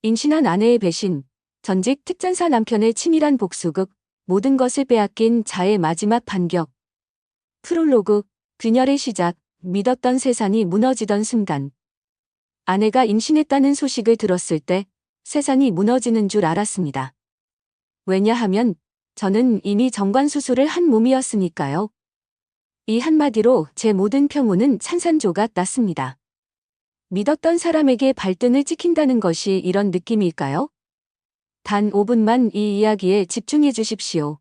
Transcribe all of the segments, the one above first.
임신한 아내의 배신, 전직 특전사 남편의 치밀한 복수극, 모든 것을 빼앗긴 자의 마지막 반격. 프롤로그, 균열의 시작, 믿었던 세상이 무너지던 순간. 아내가 임신했다는 소식을 들었을 때 세상이 무너지는 줄 알았습니다. 왜냐하면 저는 이미 정관수술을 한 몸이었으니까요. 이 한마디로 제 모든 평온은 산산조각 났습니다. 믿었던 사람에게 발등을 찍힌다는 것이 이런 느낌일까요? 단 5분만 이 이야기에 집중해 주십시오.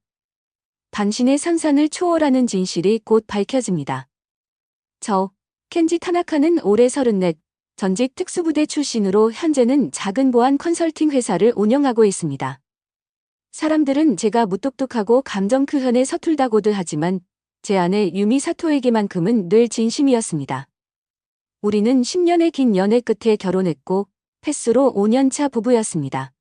당신의 상상을 초월하는 진실이 곧 밝혀집니다. 저, 켄지 타나카는 올해 34, 전직 특수부대 출신으로 현재는 작은 보안 컨설팅 회사를 운영하고 있습니다. 사람들은 제가 무뚝뚝하고 감정 표현에 서툴다고들 하지만 제 아내 유미 사토에게만큼은 늘 진심이었습니다. 우리는 10년의 긴 연애 끝에 결혼했고 횟수로 5년차 부부였습니다.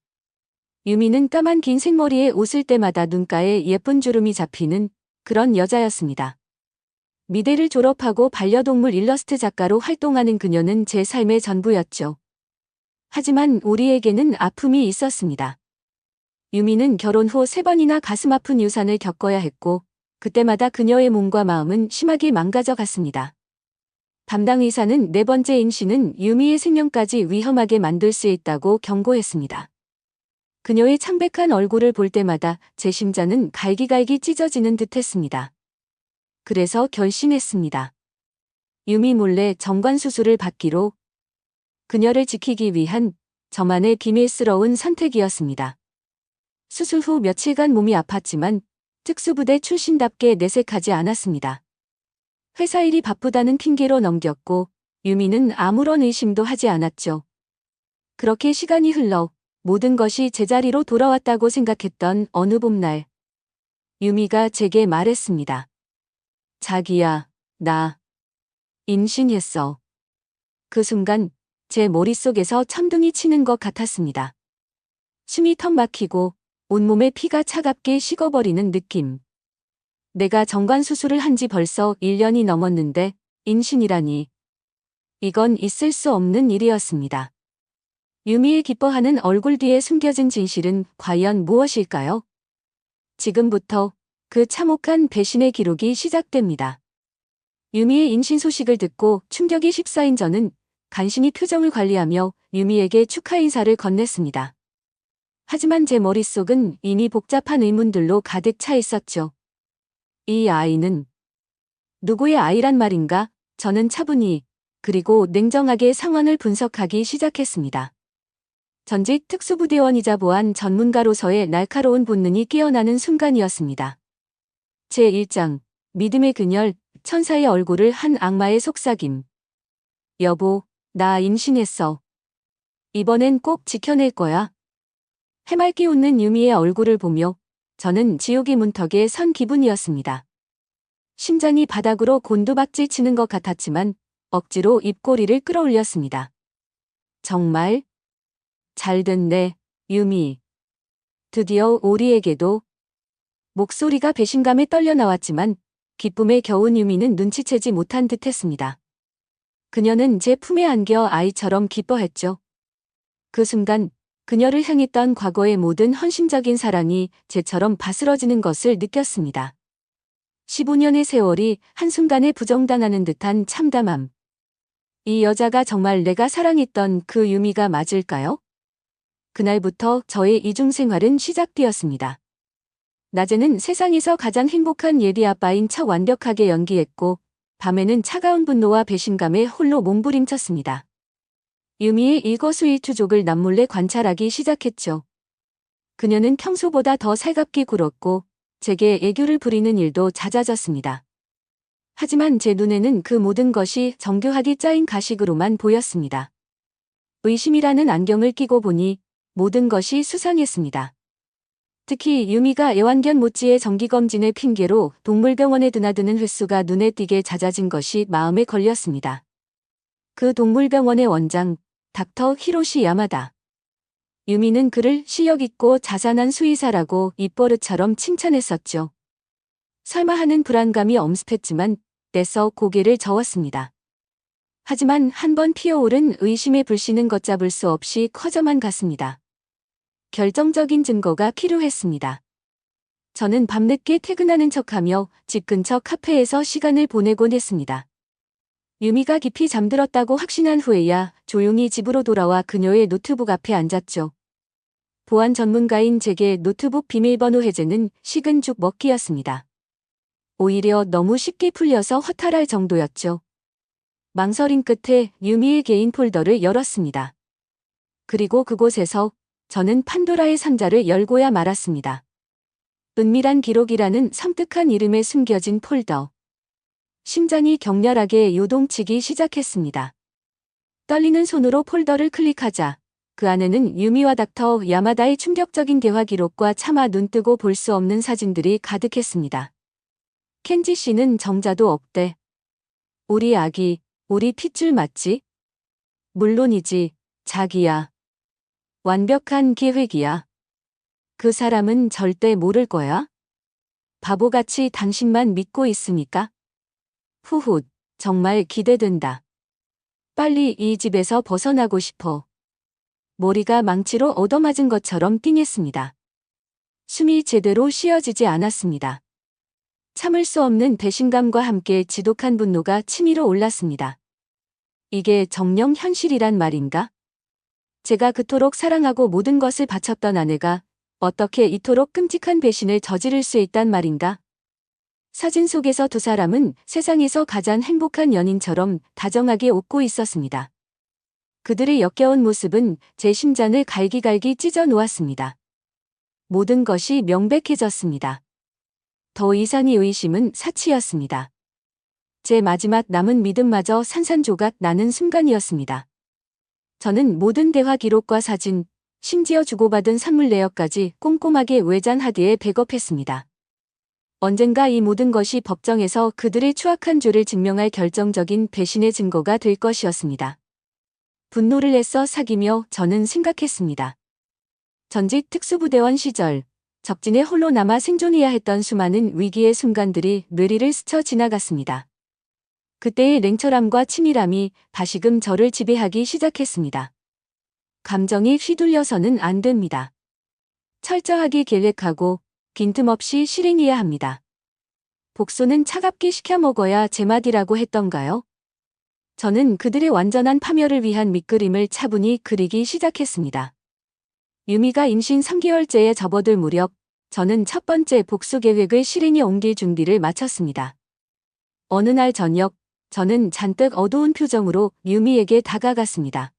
유미는 까만 긴 생머리에 웃을 때마다 눈가에 예쁜 주름이 잡히는 그런 여자였습니다. 미대를 졸업하고 반려동물 일러스트 작가로 활동하는 그녀는 제 삶의 전부였죠. 하지만 우리에게는 아픔이 있었습니다. 유미는 결혼 후 3번이나 가슴 아픈 유산을 겪어야 했고 그때마다 그녀의 몸과 마음은 심하게 망가져 갔습니다. 담당 의사는 4번째 임신은 유미의 생명까지 위험하게 만들 수 있다고 경고했습니다. 그녀의 창백한 얼굴을 볼 때마다 제 심장은 갈기갈기 찢어지는 듯했습니다. 그래서 결심했습니다. 유미 몰래 정관수술을 받기로. 그녀를 지키기 위한 저만의 비밀스러운 선택이었습니다. 수술 후 며칠간 몸이 아팠지만 특수부대 출신답게 내색하지 않았습니다. 회사 일이 바쁘다는 핑계로 넘겼고 유미는 아무런 의심도 하지 않았죠. 그렇게 시간이 흘러 모든 것이 제자리로 돌아왔다고 생각했던 어느 봄날, 유미가 제게 말했습니다. 자기야, 나 임신했어. 그 순간 제 머릿속에서 천둥이 치는 것 같았습니다. 숨이 턱 막히고 온몸에 피가 차갑게 식어버리는 느낌. 내가 정관수술을 한 지 벌써 1년이 넘었는데 임신이라니. 이건 있을 수 없는 일이었습니다. 유미의 기뻐하는 얼굴 뒤에 숨겨진 진실은 과연 무엇일까요? 지금부터 그 참혹한 배신의 기록이 시작됩니다. 유미의 임신 소식을 듣고 충격이 휩싸인 저는 간신히 표정을 관리하며 유미에게 축하 인사를 건넸습니다. 하지만 제 머릿속은 이미 복잡한 의문들로 가득 차 있었죠. 이 아이는 누구의 아이란 말인가? 저는 차분히 그리고 냉정하게 상황을 분석하기 시작했습니다. 전직 특수부대원이자 보안 전문가로서의 날카로운 본능이 깨어나는 순간이었습니다. 제1장 믿음의 그녀, 천사의 얼굴을 한 악마의 속삭임. 여보, 나 임신했어. 이번엔 꼭 지켜낼 거야. 해맑게 웃는 유미의 얼굴을 보며 저는 지옥의 문턱에 선 기분이었습니다. 심장이 바닥으로 곤두박질 치는 것 같았지만 억지로 입꼬리를 끌어올렸습니다. 정말? 잘 됐네, 유미. 드디어 우리에게도. 목소리가 배신감에 떨려 나왔지만 기쁨에 겨운 유미는 눈치채지 못한 듯했습니다. 그녀는 제 품에 안겨 아이처럼 기뻐했죠. 그 순간 그녀를 향했던 과거의 모든 헌신적인 사랑이 제처럼 바스러지는 것을 느꼈습니다. 15년의 세월이 한순간에 부정당하는 듯한 참담함. 이 여자가 정말 내가 사랑했던 그 유미가 맞을까요? 그날부터 저의 이중생활은 시작되었습니다. 낮에는 세상에서 가장 행복한 예비 아빠인 척 완벽하게 연기했고 밤에는 차가운 분노와 배신감에 홀로 몸부림쳤습니다. 유미의 일거수일투족을 남몰래 관찰하기 시작했죠. 그녀는 평소보다 더 살갑게 굴었고 제게 애교를 부리는 일도 잦아졌습니다. 하지만 제 눈에는 그 모든 것이 정교하게 짜인 가식으로만 보였습니다. 의심이라는 안경을 끼고 보니 모든 것이 수상했습니다. 특히 유미가 애완견 모찌의 정기검진을 핑계로 동물병원에 드나드는 횟수가 눈에 띄게 잦아진 것이 마음에 걸렸습니다. 그 동물병원의 원장, 닥터 히로시 야마다. 유미는 그를 실력있고 자상한 수의사라고 입버릇처럼 칭찬했었죠. 설마 하는 불안감이 엄습했지만 떼써 고개를 저었습니다. 하지만 한번 피어오른 의심의 불씨는 걷잡을 수 없이 커져만 갔습니다. 결정적인 증거가 필요했습니다. 저는 밤늦게 퇴근하는 척하며 집 근처 카페에서 시간을 보내곤 했습니다. 유미가 깊이 잠들었다고 확신한 후에야 조용히 집으로 돌아와 그녀의 노트북 앞에 앉았죠. 보안 전문가인 제게 노트북 비밀번호 해제는 식은 죽 먹기였습니다. 오히려 너무 쉽게 풀려서 허탈할 정도였죠. 망설임 끝에 유미의 개인 폴더를 열었습니다. 그리고 그곳에서 저는 판도라의 상자를 열고야 말았습니다. 은밀한 기록이라는 섬뜩한 이름에 숨겨진 폴더. 심장이 격렬하게 요동치기 시작했습니다. 떨리는 손으로 폴더를 클릭하자 그 안에는 유미와 닥터 야마다의 충격적인 대화 기록과 차마 눈뜨고 볼 수 없는 사진들이 가득했습니다. 켄지 씨는 정자도 없대. 우리 아기, 우리 핏줄 맞지? 물론이지, 자기야. 완벽한 계획이야. 그 사람은 절대 모를 거야. 바보같이 당신만 믿고 있으니까. 후훗, 정말 기대된다. 빨리 이 집에서 벗어나고 싶어. 머리가 망치로 얻어맞은 것처럼 띵했습니다. 숨이 제대로 쉬어지지 않았습니다. 참을 수 없는 배신감과 함께 지독한 분노가 치밀어 올랐습니다. 이게 정녕 현실이란 말인가? 제가 그토록 사랑하고 모든 것을 바쳤던 아내가 어떻게 이토록 끔찍한 배신을 저지를 수 있단 말인가? 사진 속에서 두 사람은 세상에서 가장 행복한 연인처럼 다정하게 웃고 있었습니다. 그들의 역겨운 모습은 제 심장을 갈기갈기 찢어 놓았습니다. 모든 것이 명백해졌습니다. 더 이상의 의심은 사치였습니다. 제 마지막 남은 믿음마저 산산조각 나는 순간이었습니다. 저는 모든 대화 기록과 사진, 심지어 주고받은 선물 내역까지 꼼꼼하게 외장 하드에 백업했습니다. 언젠가 이 모든 것이 법정에서 그들의 추악한 죄를 증명할 결정적인 배신의 증거가 될 것이었습니다. 분노를 애써 사귀며 저는 생각했습니다. 전직 특수부대원 시절, 적진에 홀로 남아 생존해야 했던 수많은 위기의 순간들이 뇌리를 스쳐 지나갔습니다. 그때의 냉철함과 치밀함이 다시금 저를 지배하기 시작했습니다. 감정이 휘둘려서는 안 됩니다. 철저하게 계획하고 빈틈없이 실행해야 합니다. 복수는 차갑게 식혀 먹어야 제맛이라고 했던가요? 저는 그들의 완전한 파멸을 위한 밑그림을 차분히 그리기 시작했습니다. 유미가 임신 3개월째에 접어들 무렵 저는 첫 번째 복수 계획을 실행에 옮길 준비를 마쳤습니다. 어느 날 저녁 저는 잔뜩 어두운 표정으로 유미에게 다가갔습니다.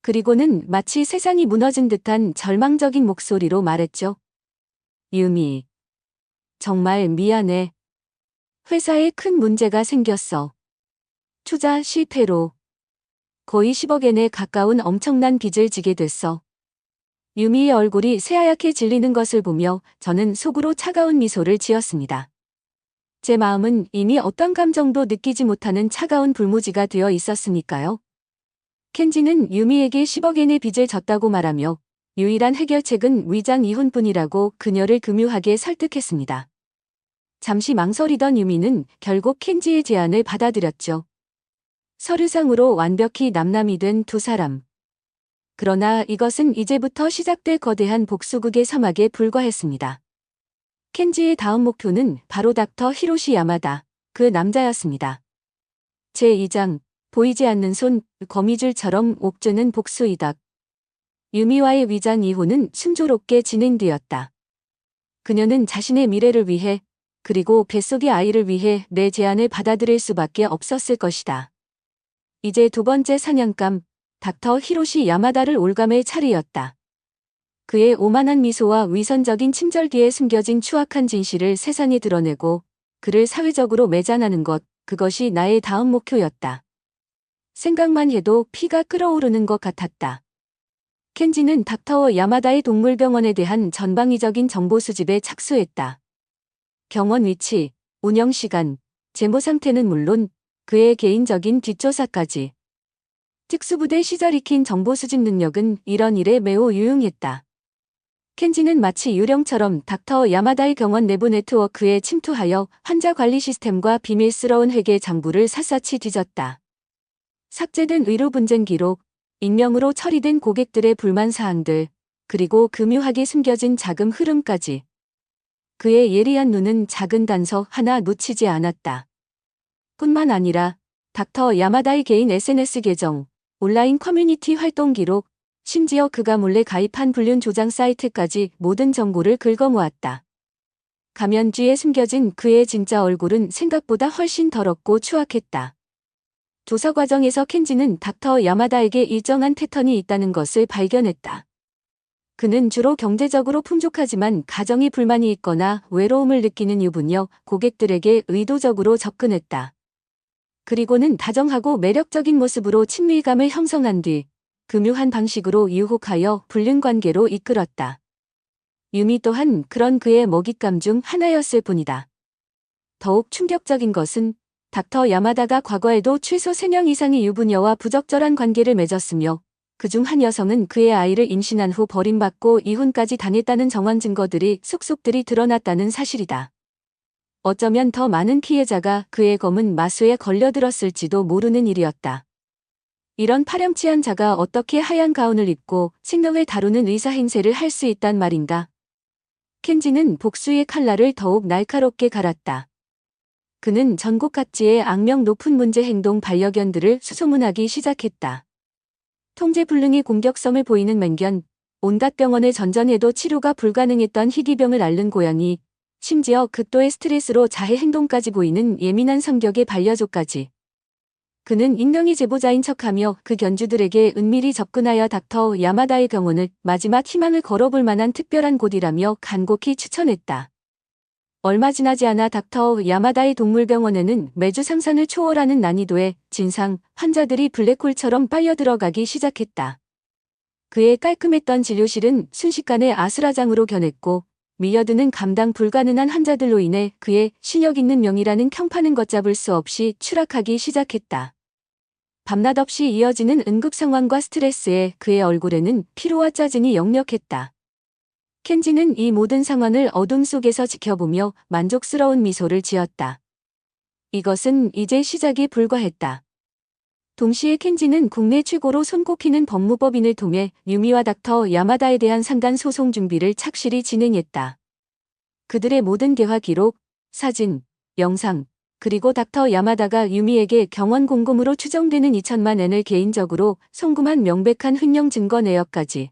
그리고는 마치 세상이 무너진 듯한 절망적인 목소리로 말했죠. 유미, 정말 미안해. 회사에 큰 문제가 생겼어. 투자 실패로 거의 10억엔에 가까운 엄청난 빚을 지게 됐어. 유미의 얼굴이 새하얗게 질리는 것을 보며 저는 속으로 차가운 미소를 지었습니다. 제 마음은 이미 어떤 감정도 느끼지 못하는 차가운 불모지가 되어 있었으니까요. 켄지는 유미에게 10억엔의 빚을 졌다고 말하며 유일한 해결책은 위장 이혼뿐이라고 그녀를 교묘하게 설득했습니다. 잠시 망설이던 유미는 결국 켄지의 제안을 받아들였죠. 서류상으로 완벽히 남남이 된 두 사람. 그러나 이것은 이제부터 시작될 거대한 복수극의 서막에 불과했습니다. 켄지의 다음 목표는 바로 닥터 히로시 야마다, 그 남자였습니다. 제2장, 보이지 않는 손, 거미줄처럼 옥죄는 복수이닥. 유미와의 위장 이혼은 순조롭게 진행되었다. 그녀는 자신의 미래를 위해, 그리고 뱃속의 아이를 위해 내 제안을 받아들일 수밖에 없었을 것이다. 이제 두 번째 사냥감, 닥터 히로시 야마다를 올감의 차례였다. 그의 오만한 미소와 위선적인 친절 뒤에 숨겨진 추악한 진실을 세상에 드러내고 그를 사회적으로 매장하는 것, 그것이 나의 다음 목표였다. 생각만 해도 피가 끓어오르는 것 같았다. 켄지는 닥터 야마다의 동물병원에 대한 전방위적인 정보 수집에 착수했다. 병원 위치, 운영 시간, 재무 상태는 물론 그의 개인적인 뒷조사까지. 특수부대 시절 익힌 정보 수집 능력은 이런 일에 매우 유용했다. 켄지는 마치 유령처럼 닥터 야마다의 병원 내부 네트워크에 침투하여 환자 관리 시스템과 비밀스러운 회계 장부를 샅샅이 뒤졌다. 삭제된 의료 분쟁 기록, 익명으로 처리된 고객들의 불만 사항들, 그리고 교묘하게 숨겨진 자금 흐름까지. 그의 예리한 눈은 작은 단서 하나 놓치지 않았다. 뿐만 아니라 닥터 야마다의 개인 SNS 계정, 온라인 커뮤니티 활동 기록, 심지어 그가 몰래 가입한 불륜 조장 사이트까지 모든 정보를 긁어모았다. 가면 뒤에 숨겨진 그의 진짜 얼굴은 생각보다 훨씬 더럽고 추악했다. 조사 과정에서 켄지는 닥터 야마다에게 일정한 패턴이 있다는 것을 발견했다. 그는 주로 경제적으로 풍족하지만 가정에 불만이 있거나 외로움을 느끼는 유부녀 고객들에게 의도적으로 접근했다. 그리고는 다정하고 매력적인 모습으로 친밀감을 형성한 뒤 교묘한 방식으로 유혹하여 불륜 관계로 이끌었다. 유미 또한 그런 그의 먹잇감 중 하나였을 뿐이다. 더욱 충격적인 것은 닥터 야마다가 과거에도 최소 3명 이상의 유부녀와 부적절한 관계를 맺었으며 그중 한 여성은 그의 아이를 임신한 후 버림받고 이혼까지 당했다는 정황 증거들이 속속들이 드러났다는 사실이다. 어쩌면 더 많은 피해자가 그의 검은 마수에 걸려들었을지도 모르는 일이었다. 이런 파렴치한 자가 어떻게 하얀 가운을 입고 생명을 다루는 의사 행세를 할 수 있단 말인가? 켄지는 복수의 칼날을 더욱 날카롭게 갈았다. 그는 전국 각지의 악명 높은 문제 행동 반려견들을 수소문하기 시작했다. 통제 불능의 공격성을 보이는 맹견, 온갖 병원에 전전해도 치료가 불가능했던 희귀병을 앓는 고양이, 심지어 극도의 스트레스로 자해 행동까지 보이는 예민한 성격의 반려조까지. 그는 익명의 제보자인 척하며 그 견주들에게 은밀히 접근하여 닥터 야마다의 병원을 마지막 희망을 걸어볼 만한 특별한 곳이라며 간곡히 추천했다. 얼마 지나지 않아 닥터 야마다의 동물병원에는 매주 상상을 초월하는 난이도의 진상 환자들이 블랙홀처럼 빨려들어가기 시작했다. 그의 깔끔했던 진료실은 순식간에 아수라장으로 변했고 밀려드는 감당 불가능한 환자들로 인해 그의 신력 있는 명이라는 평판은 걷잡을 수 없이 추락하기 시작했다. 밤낮 없이 이어지는 응급 상황과 스트레스에 그의 얼굴에는 피로와 짜증이 역력했다. 켄지는 이 모든 상황을 어둠 속에서 지켜보며 만족스러운 미소를 지었다. 이것은 이제 시작에 불과했다. 동시에 켄지는 국내 최고로 손꼽히는 법무법인을 통해 유미와 닥터 야마다에 대한 상간 소송 준비를 착실히 진행했다. 그들의 모든 대화 기록, 사진, 영상, 그리고 닥터 야마다가 유미에게 경원 공금으로 추정되는 2천만 엔을 개인적으로 송금한 명백한 횡령 증거 내역까지.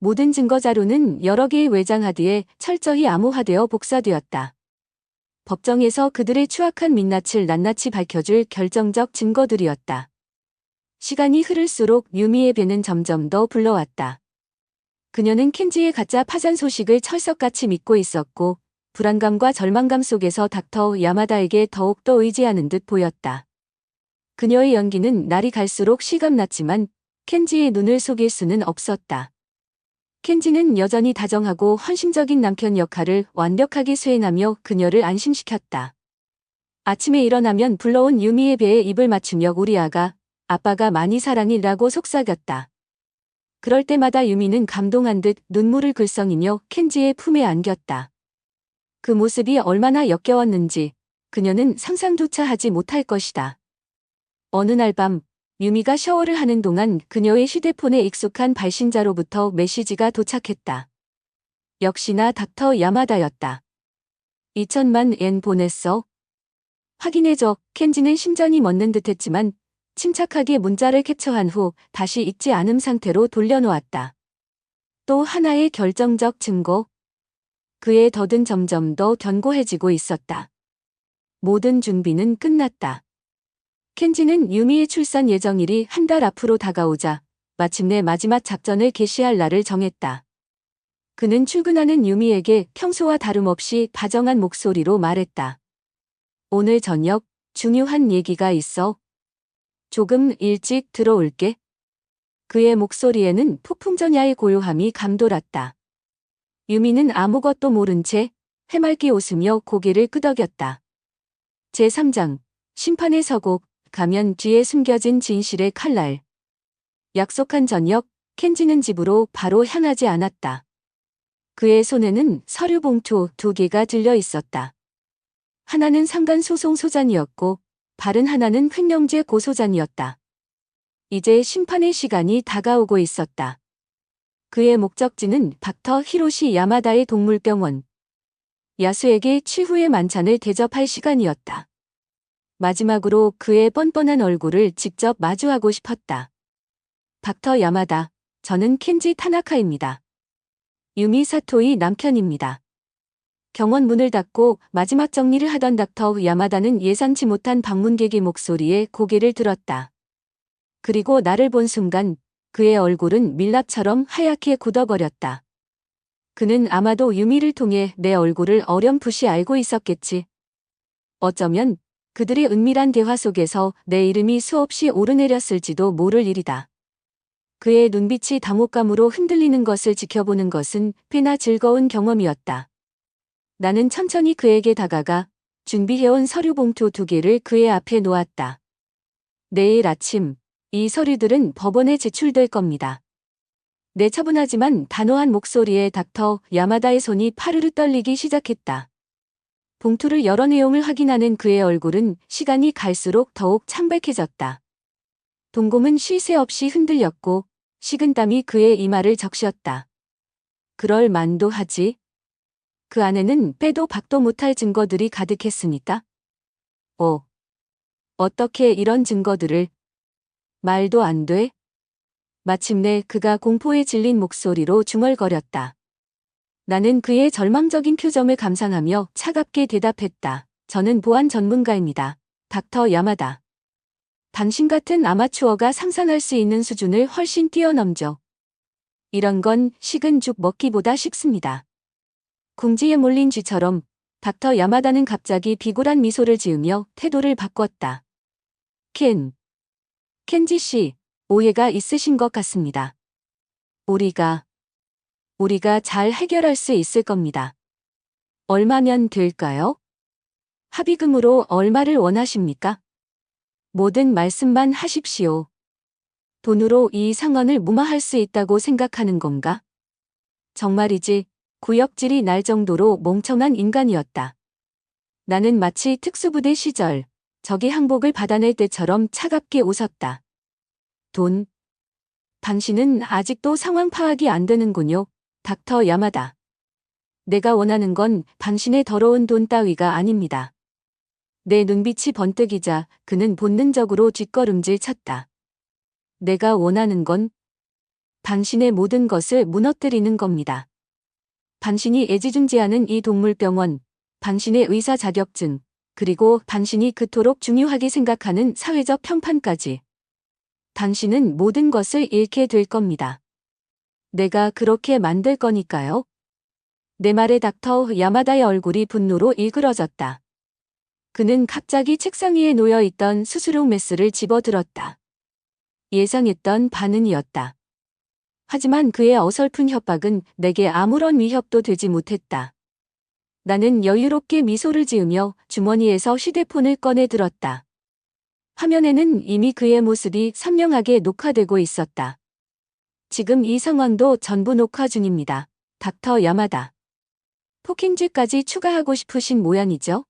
모든 증거 자료는 여러 개의 외장 하드에 철저히 암호화되어 복사되었다. 법정에서 그들의 추악한 민낯을 낱낱이 밝혀줄 결정적 증거들이었다. 시간이 흐를수록 유미의 배는 점점 더 불러왔다. 그녀는 켄지의 가짜 파산 소식을 철석같이 믿고 있었고 불안감과 절망감 속에서 닥터 야마다에게 더욱더 의지하는 듯 보였다. 그녀의 연기는 날이 갈수록 실감났지만 켄지의 눈을 속일 수는 없었다. 켄지는 여전히 다정하고 헌신적인 남편 역할을 완벽하게 수행하며 그녀를 안심시켰다. 아침에 일어나면 불러온 유미의 배에 입을 맞추며 우리 아빠가 많이 사랑이라고 속삭였다. 그럴 때마다 유미는 감동한 듯 눈물을 글썽이며 켄지의 품에 안겼다. 그 모습이 얼마나 역겨웠는지 그녀는 상상조차 하지 못할 것이다. 어느 날 밤 유미가 샤워를 하는 동안 그녀의 휴대폰에 익숙한 발신자로부터 메시지가 도착했다. 역시나 닥터 야마다였다. 2천만 엔 보냈어? 확인해줘. 켄지는 심장이 멎는 듯했지만 침착하게 문자를 캡처한 후 다시 읽지 않은 상태로 돌려놓았다. 또 하나의 결정적 증거. 그의 더든 점점 더 견고해지고 있었다. 모든 준비는 끝났다. 켄지는 유미의 출산 예정일이 한 달 앞으로 다가오자 마침내 마지막 작전을 개시할 날을 정했다. 그는 출근하는 유미에게 평소와 다름없이 다정한 목소리로 말했다. 오늘 저녁 중요한 얘기가 있어. 조금 일찍 들어올게. 그의 목소리에는 폭풍전야의 고요함이 감돌았다. 유미는 아무것도 모른 채 해맑게 웃으며 고개를 끄덕였다. 제3장 심판의 서곡. 가면 뒤에 숨겨진 진실의 칼날. 약속한 저녁, 켄지는 집으로 바로 향하지 않았다. 그의 손에는 서류 봉투 2개가 들려 있었다. 하나는 상간 소송 소잔이었고 다른 하나는 횡령죄 고소잔이었다. 이제 심판의 시간이 다가오고 있었다. 그의 목적지는 닥터 히로시 야마다의 동물병원. 야수에게 최후의 만찬을 대접할 시간이었다. 마지막으로 그의 뻔뻔한 얼굴을 직접 마주하고 싶었다. 닥터 야마다, 저는 켄지 타나카입니다. 유미 사토의 남편입니다. 병원 문을 닫고 마지막 정리를 하던 닥터 야마다는 예상치 못한 방문객의 목소리에 고개를 들었다. 그리고 나를 본 순간 그의 얼굴은 밀랍처럼 하얗게 굳어버렸다. 그는 아마도 유미를 통해 내 얼굴을 어렴풋이 알고 있었겠지. 어쩌면 그들의 은밀한 대화 속에서 내 이름이 수없이 오르내렸을지도 모를 일이다. 그의 눈빛이 당혹감으로 흔들리는 것을 지켜보는 것은 꽤나 즐거운 경험이었다. 나는 천천히 그에게 다가가 준비해온 서류 봉투 2개를 그의 앞에 놓았다. 내일 아침 이 서류들은 법원에 제출될 겁니다. 내 차분하지만 단호한 목소리에 닥터 야마다의 손이 파르르 떨리기 시작했다. 봉투를 열어 내용을 확인하는 그의 얼굴은 시간이 갈수록 더욱 창백해졌다. 동공은 쉴 새 없이 흔들렸고 식은땀이 그의 이마를 적셨다. 그럴 만도 하지. 그 안에는 빼도 박도 못할 증거들이 가득했으니까. 어떻게 이런 증거들을. 말도 안 돼. 마침내 그가 공포에 질린 목소리로 중얼거렸다. 나는 그의 절망적인 표정을 감상하며 차갑게 대답했다. 저는 보안 전문가입니다. 닥터 야마다. 당신 같은 아마추어가 상상할 수 있는 수준을 훨씬 뛰어넘죠. 이런 건 식은 죽 먹기보다 쉽습니다. 궁지에 몰린 쥐처럼 닥터 야마다는 갑자기 비굴한 미소를 지으며 태도를 바꿨다. 켄지 씨, 오해가 있으신 것 같습니다. 우리가 잘 해결할 수 있을 겁니다. 얼마면 될까요? 합의금으로 얼마를 원하십니까? 모든 말씀만 하십시오. 돈으로 이 상황을 무마할 수 있다고 생각하는 건가? 정말이지, 구역질이 날 정도로 멍청한 인간이었다. 나는 마치 특수부대 시절, 적이 항복을 받아낼 때처럼 차갑게 웃었다. 돈. 당신은 아직도 상황 파악이 안 되는군요. 닥터 야마다. 내가 원하는 건 당신의 더러운 돈 따위가 아닙니다. 내 눈빛이 번뜩이자 그는 본능적으로 뒷걸음질 쳤다. 내가 원하는 건 당신의 모든 것을 무너뜨리는 겁니다. 당신이 애지중지하는 이 동물병원, 당신의 의사 자격증, 그리고 당신이 그토록 중요하게 생각하는 사회적 평판까지. 당신은 모든 것을 잃게 될 겁니다. 내가 그렇게 만들 거니까요. 내 말에 닥터 야마다의 얼굴이 분노로 일그러졌다. 그는 갑자기 책상 위에 놓여있던 수수료 메스를 집어들었다. 예상했던 반응이었다. 하지만 그의 어설픈 협박은 내게 아무런 위협도 되지 못했다. 나는 여유롭게 미소를 지으며 주머니에서 휴대폰을 꺼내 들었다. 화면에는 이미 그의 모습이 선명하게 녹화되고 있었다. 지금 이 상황도 전부 녹화 중입니다. 닥터 야마다. 폭행죄까지 추가하고 싶으신 모양이죠?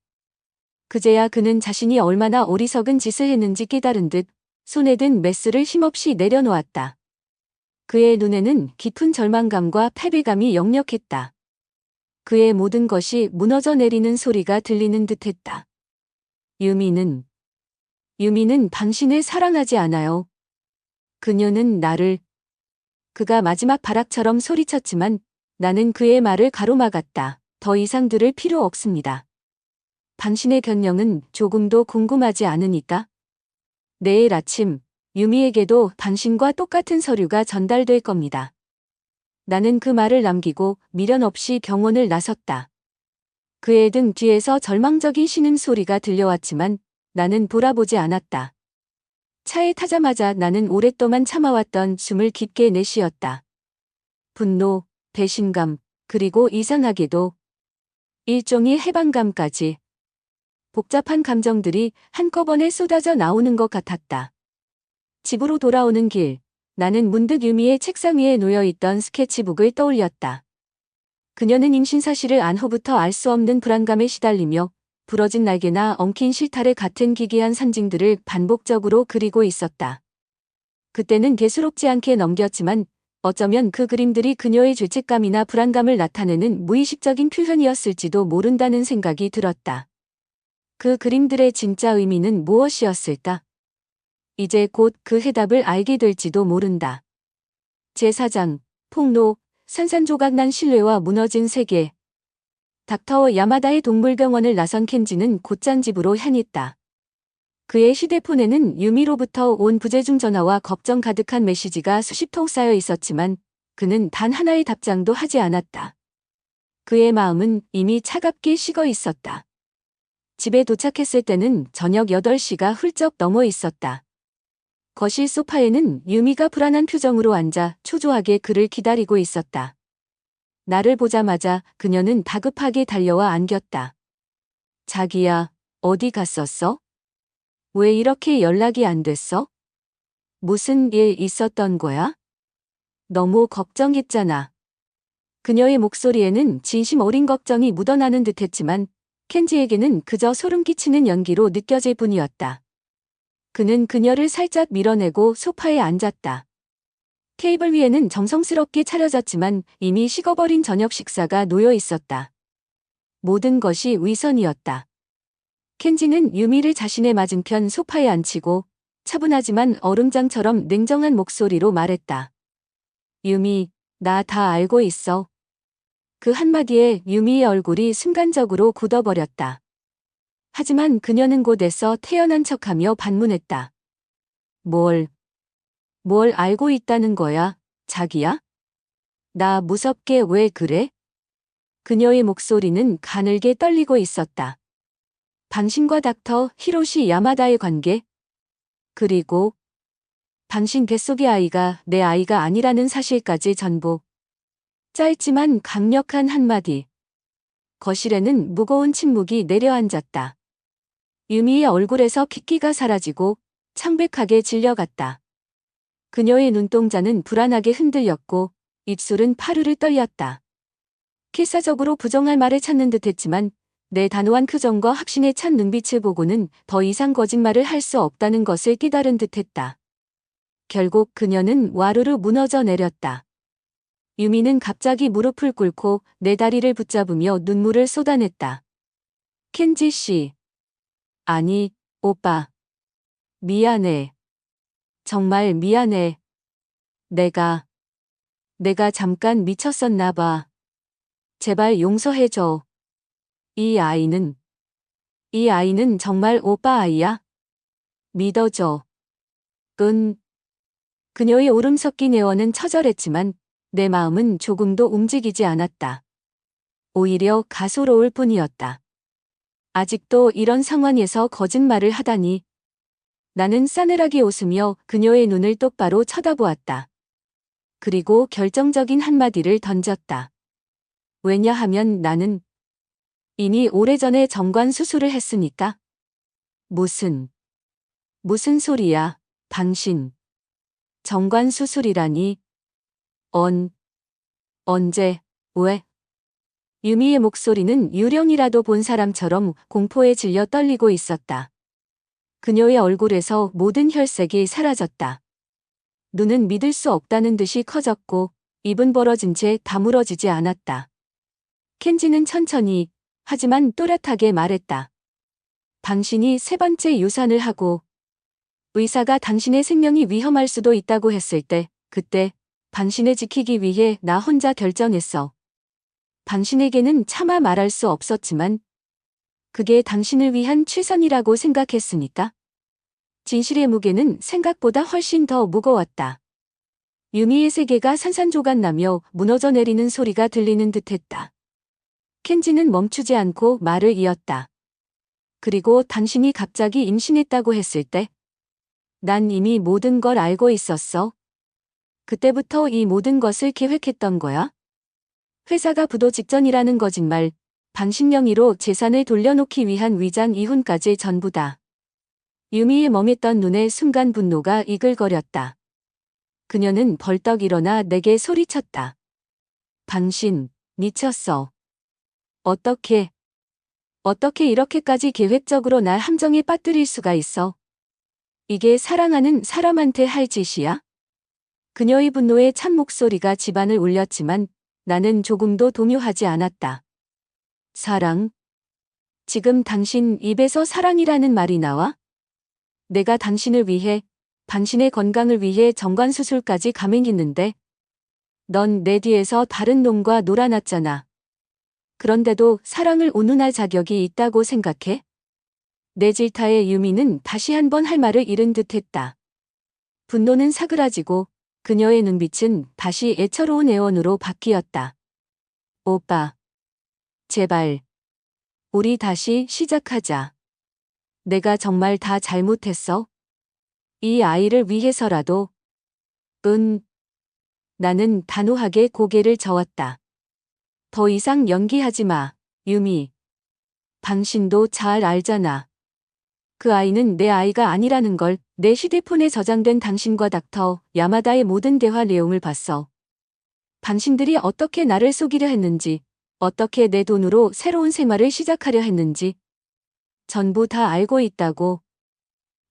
그제야 그는 자신이 얼마나 어리석은 짓을 했는지 깨달은 듯 손에 든 메스를 힘없이 내려놓았다. 그의 눈에는 깊은 절망감과 패배감이 역력했다. 그의 모든 것이 무너져 내리는 소리가 들리는 듯했다. 유미는 당신을 사랑하지 않아요. 그녀는 나를. 그가 마지막 발악처럼 소리쳤지만 나는 그의 말을 가로막았다. 더 이상 들을 필요 없습니다. 당신의 변명은 조금도 궁금하지 않으니까. 내일 아침 유미에게도 당신과 똑같은 서류가 전달될 겁니다. 나는 그 말을 남기고 미련 없이 병원을 나섰다. 그의 등 뒤에서 절망적인 신음소리가 들려왔지만 나는 돌아보지 않았다. 차에 타자마자 나는 오랫동안 참아왔던 숨을 깊게 내쉬었다. 분노, 배신감, 그리고 이상하게도 일종의 해방감까지. 복잡한 감정들이 한꺼번에 쏟아져 나오는 것 같았다. 집으로 돌아오는 길, 나는 문득 유미의 책상 위에 놓여있던 스케치북을 떠올렸다. 그녀는 임신 사실을 안 후부터 알 수 없는 불안감에 시달리며 부러진 날개나 엉킨 실타래 같은 기괴한 상징들을 반복적으로 그리고 있었다. 그때는 대수롭지 않게 넘겼지만 어쩌면 그 그림들이 그녀의 죄책감이나 불안감을 나타내는 무의식적인 표현이었을지도 모른다는 생각이 들었다. 그 그림들의 진짜 의미는 무엇이었을까? 이제 곧 그 해답을 알게 될지도 모른다. 제4장, 폭로, 산산조각 난 신뢰와 무너진 세계. 닥터 야마다의 동물병원을 나선 켄지는 곧장 집으로 향했다. 그의 휴대폰에는 유미로부터 온 부재중 전화와 걱정 가득한 메시지가 수십 통 쌓여 있었지만 그는 단 하나의 답장도 하지 않았다. 그의 마음은 이미 차갑게 식어 있었다. 집에 도착했을 때는 저녁 8시가 훌쩍 넘어 있었다. 거실 소파에는 유미가 불안한 표정으로 앉아 초조하게 그를 기다리고 있었다. 나를 보자마자 그녀는 다급하게 달려와 안겼다. 자기야, 어디 갔었어? 왜 이렇게 연락이 안 됐어? 무슨 일 있었던 거야? 너무 걱정했잖아. 그녀의 목소리에는 진심 어린 걱정이 묻어나는 듯했지만 켄지에게는 그저 소름 끼치는 연기로 느껴질 뿐이었다. 그는 그녀를 살짝 밀어내고 소파에 앉았다. 테이블 위에는 정성스럽게 차려졌지만 이미 식어버린 저녁 식사가 놓여 있었다. 모든 것이 위선이었다. 켄지는 유미를 자신의 맞은편 소파에 앉히고 차분하지만 얼음장처럼 냉정한 목소리로 말했다. 유미, 나 다 알고 있어. 그 한마디에 유미의 얼굴이 순간적으로 굳어버렸다. 하지만 그녀는 곧에서 태연한 척하며 반문했다. 뭘 알고 있다는 거야, 자기야? 나 무섭게 왜 그래? 그녀의 목소리는 가늘게 떨리고 있었다. 당신과 닥터 히로시 야마다의 관계? 그리고 당신 뱃속의 아이가 내 아이가 아니라는 사실까지 전부. 짧지만 강력한 한마디. 거실에는 무거운 침묵이 내려앉았다. 유미의 얼굴에서 핏기가 사라지고 창백하게 질려갔다. 그녀의 눈동자는 불안하게 흔들렸고 입술은 파르르 떨렸다. 필사적으로 부정할 말을 찾는 듯했지만 내 단호한 표정과 확신에 찬 눈빛을 보고는 더 이상 거짓말을 할 수 없다는 것을 깨달은 듯했다. 결국 그녀는 와르르 무너져 내렸다. 유미는 갑자기 무릎을 꿇고 내 다리를 붙잡으며 눈물을 쏟아냈다. 켄지 씨. 아니, 오빠. 미안해. 정말 미안해. 내가 잠깐 미쳤었나 봐. 제발 용서해줘. 이 아이는 정말 오빠 아이야? 믿어줘. 그녀의 오름 섞인 애원은 처절했지만 내 마음은 조금도 움직이지 않았다. 오히려 가소로울 뿐이었다. 아직도 이런 상황에서 거짓말을 하다니. 나는 싸늘하게 웃으며 그녀의 눈을 똑바로 쳐다보았다. 그리고 결정적인 한마디를 던졌다. 왜냐하면 나는 이미 오래전에 정관 수술을 했으니까. 무슨 소리야, 당신. 정관 수술이라니. 언제, 왜? 유미의 목소리는 유령이라도 본 사람처럼 공포에 질려 떨리고 있었다. 그녀의 얼굴에서 모든 혈색이 사라졌다. 눈은 믿을 수 없다는 듯이 커졌고 입은 벌어진 채 다물어지지 않았다. 켄지는 천천히 하지만 또렷하게 말했다. 당신이 세 번째 유산을 하고 의사가 당신의 생명이 위험할 수도 있다고 했을 때 그때 당신을 지키기 위해 나 혼자 결정했어. 당신에게는 차마 말할 수 없었지만 그게 당신을 위한 최선이라고 생각했으니까. 진실의 무게는 생각보다 훨씬 더 무거웠다. 유미의 세계가 산산조각 나며 무너져 내리는 소리가 들리는 듯했다. 켄지는 멈추지 않고 말을 이었다. 그리고 당신이 갑자기 임신했다고 했을 때 난 이미 모든 걸 알고 있었어. 그때부터 이 모든 것을 계획했던 거야. 회사가 부도 직전이라는 거짓말, 당신 명의로 재산을 돌려놓기 위한 위장 이혼까지 전부 다. 유미의 멍했던 눈에 순간 분노가 이글거렸다. 그녀는 벌떡 일어나 내게 소리쳤다. 당신, 미쳤어. 어떻게 이렇게까지 계획적으로 날 함정에 빠뜨릴 수가 있어? 이게 사랑하는 사람한테 할 짓이야? 그녀의 분노에 찬 목소리가 집안을 울렸지만 나는 조금도 동요하지 않았다. 사랑? 지금 당신 입에서 사랑이라는 말이 나와? 내가 당신을 위해, 당신의 건강을 위해 정관수술까지 감행했는데 넌 내 뒤에서 다른 놈과 놀아놨잖아. 그런데도 사랑을 운운할 자격이 있다고 생각해? 내 질타에 유미는 다시 한번 할 말을 잃은 듯했다. 분노는 사그라지고 그녀의 눈빛은 다시 애처로운 애원으로 바뀌었다. 오빠. 제발. 우리 다시 시작하자. 내가 정말 다 잘못했어? 이 아이를 위해서라도. 나는 단호하게 고개를 저었다. 더 이상 연기하지 마, 유미. 당신도 잘 알잖아. 그 아이는 내 아이가 아니라는 걸. 내 휴대폰에 저장된 당신과 닥터 야마다의 모든 대화 내용을 봤어. 당신들이 어떻게 나를 속이려 했는지, 어떻게 내 돈으로 새로운 생활을 시작하려 했는지 전부 다 알고 있다고.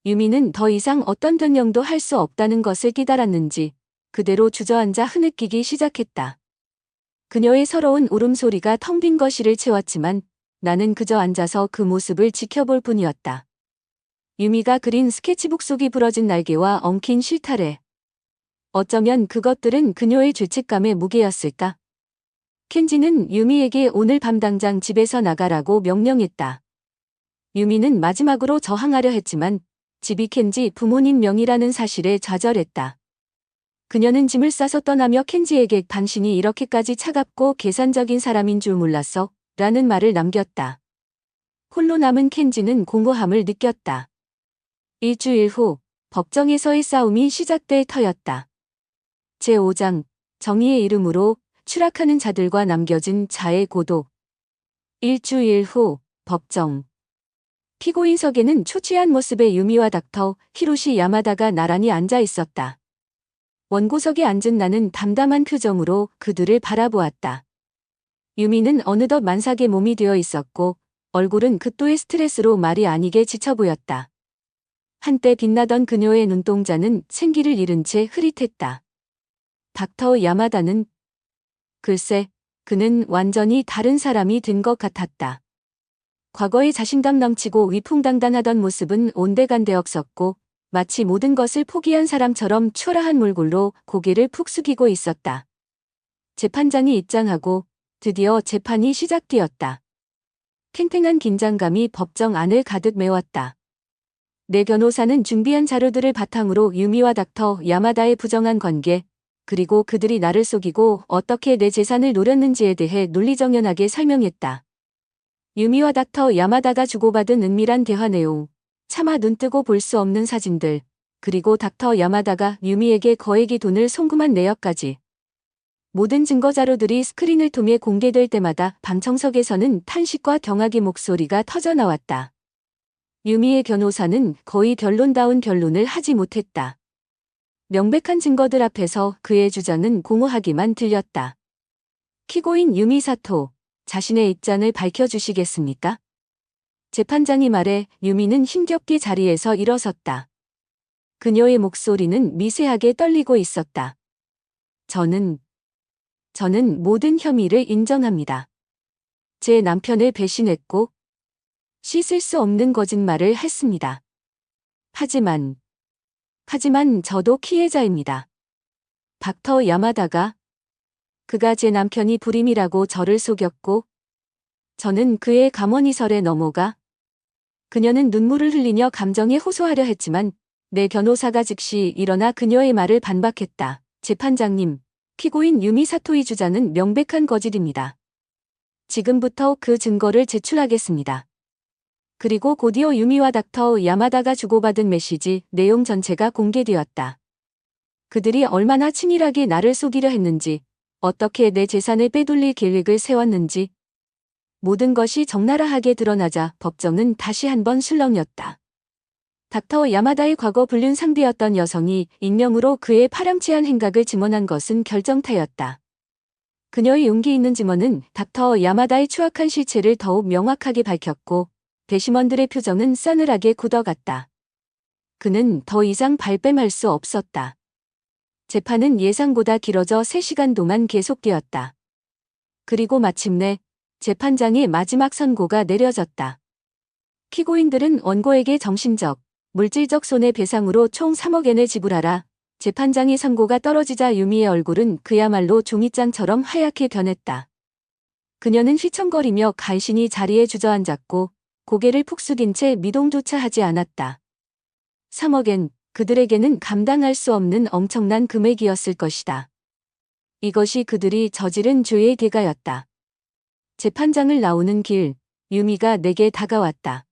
유미는 더 이상 어떤 변명도 할 수 없다는 것을 깨달았는지 그대로 주저앉아 흐느끼기 시작했다. 그녀의 서러운 울음소리가 텅 빈 거실을 채웠지만 나는 그저 앉아서 그 모습을 지켜볼 뿐이었다. 유미가 그린 스케치북 속이 부러진 날개와 엉킨 실타래. 어쩌면 그것들은 그녀의 죄책감의 무게였을까? 켄지는 유미에게 오늘 밤 당장 집에서 나가라고 명령했다. 유미는 마지막으로 저항하려 했지만 집이 켄지 부모님 명의라는 사실에 좌절했다. 그녀는 짐을 싸서 떠나며 켄지에게 당신이 이렇게까지 차갑고 계산적인 사람인 줄 몰랐어 라는 말을 남겼다. 홀로 남은 켄지는 공허함을 느꼈다. 일주일 후 법정에서의 싸움이 시작될 터였다. 제5장 정의의 이름으로 추락하는 자들과 남겨진 자의 고독. 일주일 후 법정. 피고인석에는 초췌한 모습의 유미와 닥터 히로시 야마다가 나란히 앉아 있었다. 원고석에 앉은 나는 담담한 표정으로 그들을 바라보았다. 유미는 어느덧 만삭의 몸이 되어 있었고 얼굴은 극도의 스트레스로 말이 아니게 지쳐 보였다. 한때 빛나던 그녀의 눈동자는 생기를 잃은 채 흐릿했다. 닥터 야마다는 글쎄, 그는 완전히 다른 사람이 된 것 같았다. 과거의 자신감 넘치고 위풍당당하던 모습은 온데간데 없었고 마치 모든 것을 포기한 사람처럼 초라한 몰골로 고개를 푹 숙이고 있었다. 재판장이 입장하고 드디어 재판이 시작되었다. 팽팽한 긴장감이 법정 안을 가득 메웠다. 내 변호사는 준비한 자료들을 바탕으로 유미와 닥터 야마다의 부정한 관계, 그리고 그들이 나를 속이고 어떻게 내 재산을 노렸는지에 대해 논리정연하게 설명했다. 유미와 닥터 야마다가 주고받은 은밀한 대화 내용, 차마 눈뜨고 볼 수 없는 사진들, 그리고 닥터 야마다가 유미에게 거액의 돈을 송금한 내역까지. 모든 증거 자료들이 스크린을 통해 공개될 때마다 방청석에서는 탄식과 경악의 목소리가 터져나왔다. 유미의 변호사는 거의 변론다운 변론을 하지 못했다. 명백한 증거들 앞에서 그의 주장은 공허하기만 들렸다. 피고인 유미 사토, 자신의 입장을 밝혀주시겠습니까? 재판장이 말해 유미는 힘겹게 자리에서 일어섰다. 그녀의 목소리는 미세하게 떨리고 있었다. 저는 모든 혐의를 인정합니다. 제 남편을 배신했고 씻을 수 없는 거짓말을 했습니다. 하지만 저도 피해자입니다. 닥터 야마다가 그가 제 남편이 불임이라고 저를 속였고 저는 그의 감언이설에 넘어가 그녀는 눈물을 흘리며 감정에 호소하려 했지만 내 변호사가 즉시 일어나 그녀의 말을 반박했다. 재판장님, 피고인 유미 사토의 주장은 명백한 거짓입니다. 지금부터 그 증거를 제출하겠습니다. 그리고 곧이어 유미와 닥터 야마다가 주고받은 메시지 내용 전체가 공개되었다. 그들이 얼마나 치밀하게 나를 속이려 했는지, 어떻게 내 재산을 빼돌릴 계획을 세웠는지 모든 것이 적나라하게 드러나자 법정은 다시 한번 술렁였다. 닥터 야마다의 과거 불륜 상대였던 여성이 익명으로 그의 파렴치한 행각을 증언한 것은 결정타였다. 그녀의 용기 있는 증언은 닥터 야마다의 추악한 실체를 더욱 명확하게 밝혔고 배심원들의 표정은 싸늘하게 굳어갔다. 그는 더 이상 발뺌할 수 없었다. 재판은 예상보다 길어져 3시간 동안 계속되었다. 그리고 마침내 재판장의 마지막 선고가 내려졌다. 피고인들은 원고에게 정신적, 물질적 손해배상으로 총 3억 엔을 지불하라. 재판장의 선고가 떨어지자 유미의 얼굴은 그야말로 종이장처럼 하얗게 변했다. 그녀는 휘청거리며 간신히 자리에 주저앉았고 고개를 푹 숙인 채 미동조차 하지 않았다. 3억 엔, 그들에게는 감당할 수 없는 엄청난 금액이었을 것이다. 이것이 그들이 저지른 죄의 대가였다. 재판장을 나오는 길, 유미가 내게 다가왔다.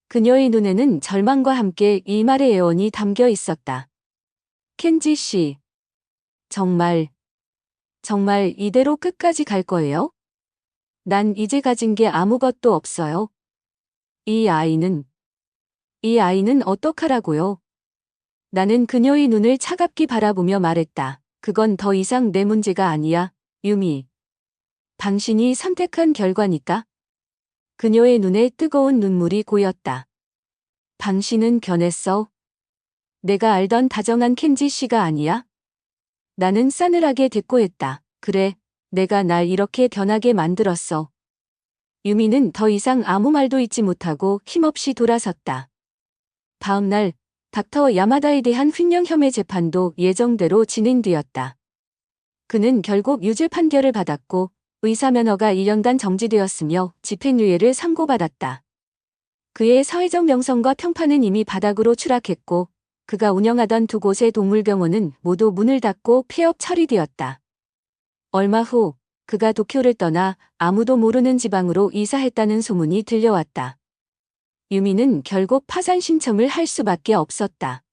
그녀의 눈에는 절망과 함께 이 말의 애원이 담겨 있었다. 켄지 씨. 정말 이대로 끝까지 갈 거예요? 난 이제 가진 게 아무것도 없어요. 이 아이는 어떡하라고요? 나는 그녀의 눈을 차갑게 바라보며 말했다. 그건 더 이상 내 문제가 아니야, 유미. 당신이 선택한 결과니까. 그녀의 눈에 뜨거운 눈물이 고였다. 당신은 변했어. 내가 알던 다정한 켄지 씨가 아니야. 나는 싸늘하게 대꾸했다. 그래, 내가 날 이렇게 변하게 만들었어. 유미는 더 이상 아무 말도 잊지 못하고 힘없이 돌아섰다. 다음 날, 닥터 야마다에 대한 횡령 혐의 재판도 예정대로 진행되었다. 그는 결국 유죄 판결을 받았고 의사 면허가 1년간 정지되었으며 집행유예를 선고받았다. 그의 사회적 명성과 평판은 이미 바닥으로 추락했고 그가 운영하던 2곳의 동물병원은 모두 문을 닫고 폐업 처리되었다. 얼마 후 그가 도쿄를 떠나 아무도 모르는 지방으로 이사했다는 소문이 들려왔다. 유미는 결국 파산 신청을 할 수밖에 없었다.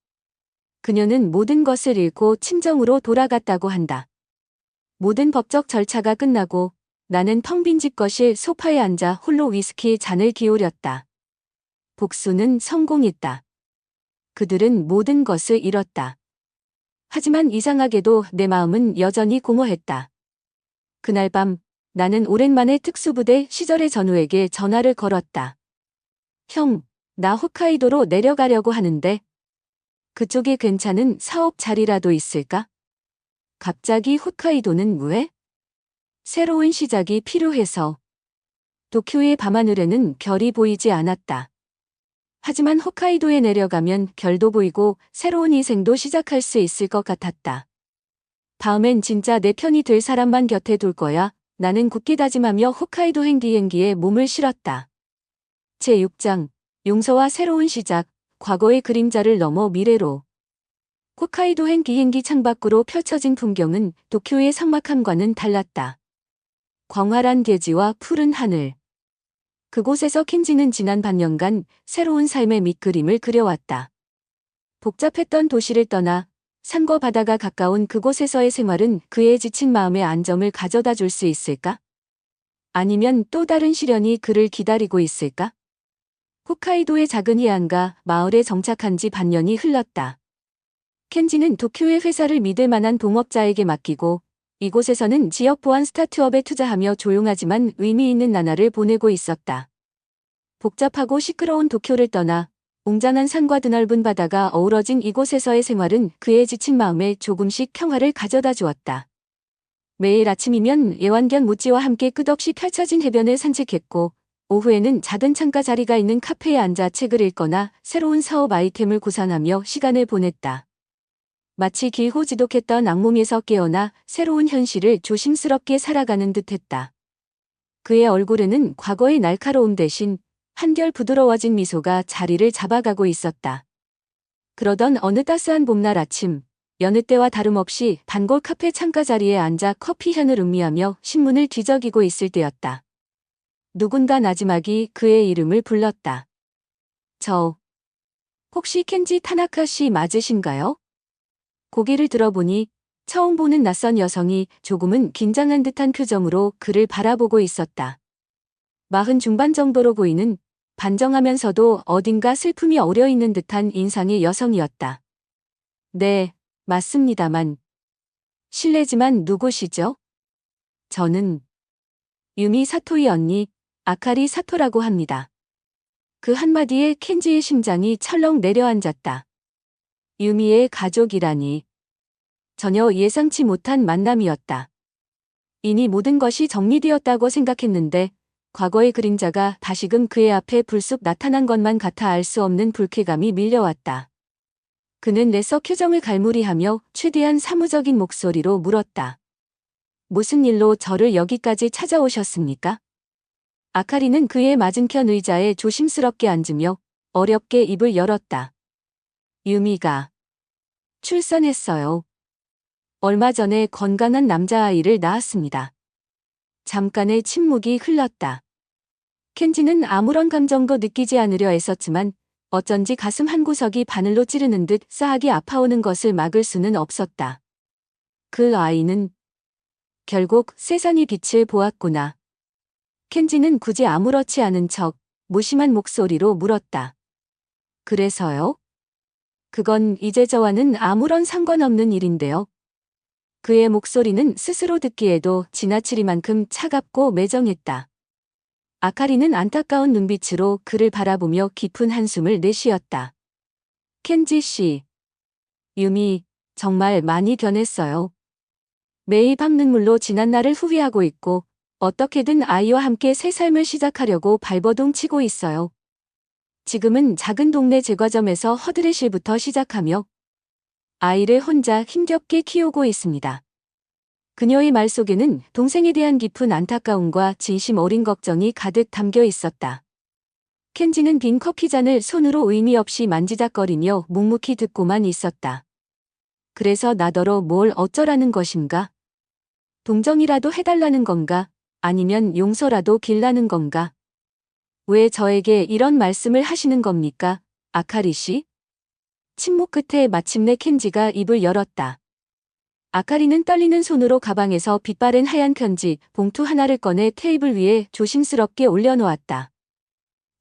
그녀는 모든 것을 잃고 친정으로 돌아갔다고 한다. 모든 법적 절차가 끝나고 나는 텅 빈 집 거실 소파에 앉아 홀로 위스키 잔을 기울였다. 복수는 성공했다. 그들은 모든 것을 잃었다. 하지만 이상하게도 내 마음은 여전히 공허했다. 그날 밤 나는 오랜만에 특수부대 시절의 전우에게 전화를 걸었다. 형, 나 홋카이도로 내려가려고 하는데 그쪽에 괜찮은 사업 자리라도 있을까? 갑자기 홋카이도는 왜? 새로운 시작이 필요해서. 도쿄의 밤하늘에는 별이 보이지 않았다. 하지만 홋카이도에 내려가면 별도 보이고 새로운 인생도 시작할 수 있을 것 같았다. 다음엔 진짜 내 편이 될 사람만 곁에 둘 거야. 나는 굳게 다짐하며 홋카이도행 비행기에 몸을 실었다. 제6장, 용서와 새로운 시작, 과거의 그림자를 넘어 미래로. 홋카이도행 비행기 창밖으로 펼쳐진 풍경은 도쿄의 삭막함과는 달랐다. 광활한 대지와 푸른 하늘. 그곳에서 켄지는 지난 반년간 새로운 삶의 밑그림을 그려왔다. 복잡했던 도시를 떠나 산과 바다가 가까운 그곳에서의 생활은 그의 지친 마음에 안정을 가져다 줄 수 있을까? 아니면 또 다른 시련이 그를 기다리고 있을까? 홋카이도의 작은 해안가 마을에 정착한 지 반년이 흘렀다. 켄지는 도쿄의 회사를 믿을 만한 동업자에게 맡기고 이곳에서는 지역 보안 스타트업에 투자하며 조용하지만 의미 있는 나날을 보내고 있었다. 복잡하고 시끄러운 도쿄를 떠나 웅장한 산과 드넓은 바다가 어우러진 이곳에서의 생활은 그의 지친 마음에 조금씩 평화를 가져다 주었다. 매일 아침이면 애완견 모찌와 함께 끝없이 펼쳐진 해변을 산책했고 오후에는 작은 창가 자리가 있는 카페에 앉아 책을 읽거나 새로운 사업 아이템을 구상하며 시간을 보냈다. 마치 길고 지독했던 악몽에서 깨어나 새로운 현실을 조심스럽게 살아가는 듯했다. 그의 얼굴에는 과거의 날카로움 대신 한결 부드러워진 미소가 자리를 잡아가고 있었다. 그러던 어느 따스한 봄날 아침, 여느 때와 다름없이 단골 카페 창가 자리에 앉아 커피 향을 음미하며 신문을 뒤적이고 있을 때였다. 누군가 나지막이 그의 이름을 불렀다. 혹시 켄지 타나카 씨 맞으신가요? 고개를 들어보니 처음 보는 낯선 여성이 조금은 긴장한 듯한 표정으로 그를 바라보고 있었다. 40 중반 정도로 보이는 반정하면서도 어딘가 슬픔이 어려있는 듯한 인상의 여성이었다. 네, 맞습니다만. 실례지만 누구시죠? 저는 유미 사토의 언니, 아카리 사토라고 합니다. 그 한마디에 켄지의 심장이 철렁 내려앉았다. 유미의 가족이라니. 전혀 예상치 못한 만남이었다. 이미 모든 것이 정리되었다고 생각했는데 과거의 그림자가 다시금 그의 앞에 불쑥 나타난 것만 같아 알 수 없는 불쾌감이 밀려왔다. 그는 레서 표정을 갈무리하며 최대한 사무적인 목소리로 물었다. 무슨 일로 저를 여기까지 찾아오셨습니까? 아카리는 그의 맞은편 의자에 조심스럽게 앉으며 어렵게 입을 열었다. 유미가 출산했어요. 얼마 전에 건강한 남자아이를 낳았습니다. 잠깐의 침묵이 흘렀다. 켄지는 아무런 감정도 느끼지 않으려 애썼지만 어쩐지 가슴 한 구석이 바늘로 찌르는 듯 싸하게 아파오는 것을 막을 수는 없었다. 그 아이는 결국 세상의 빛을 보았구나. 켄지는 굳이 아무렇지 않은 척 무심한 목소리로 물었다. 그래서요? 그건 이제 저와는 아무런 상관없는 일인데요. 그의 목소리는 스스로 듣기에도 지나치리만큼 차갑고 매정했다. 아카리는 안타까운 눈빛으로 그를 바라보며 깊은 한숨을 내쉬었다. 켄지 씨. 유미, 정말 많이 변했어요. 매일 밤 눈물로 지난 날을 후회하고 있고 어떻게든 아이와 함께 새 삶을 시작하려고 발버둥 치고 있어요. 지금은 작은 동네 제과점에서 허드렛일부터 시작하며 아이를 혼자 힘겹게 키우고 있습니다. 그녀의 말 속에는 동생에 대한 깊은 안타까움과 진심 어린 걱정이 가득 담겨 있었다. 켄지는 빈 커피잔을 손으로 의미 없이 만지작거리며 묵묵히 듣고만 있었다. 그래서 나더러 뭘 어쩌라는 것인가? 동정이라도 해달라는 건가? 아니면 용서라도 빌라는 건가? 왜 저에게 이런 말씀을 하시는 겁니까, 아카리 씨? 침묵 끝에 마침내 켄지가 입을 열었다. 아카리는 떨리는 손으로 가방에서 빛바랜 하얀 편지 봉투 하나를 꺼내 테이블 위에 조심스럽게 올려놓았다.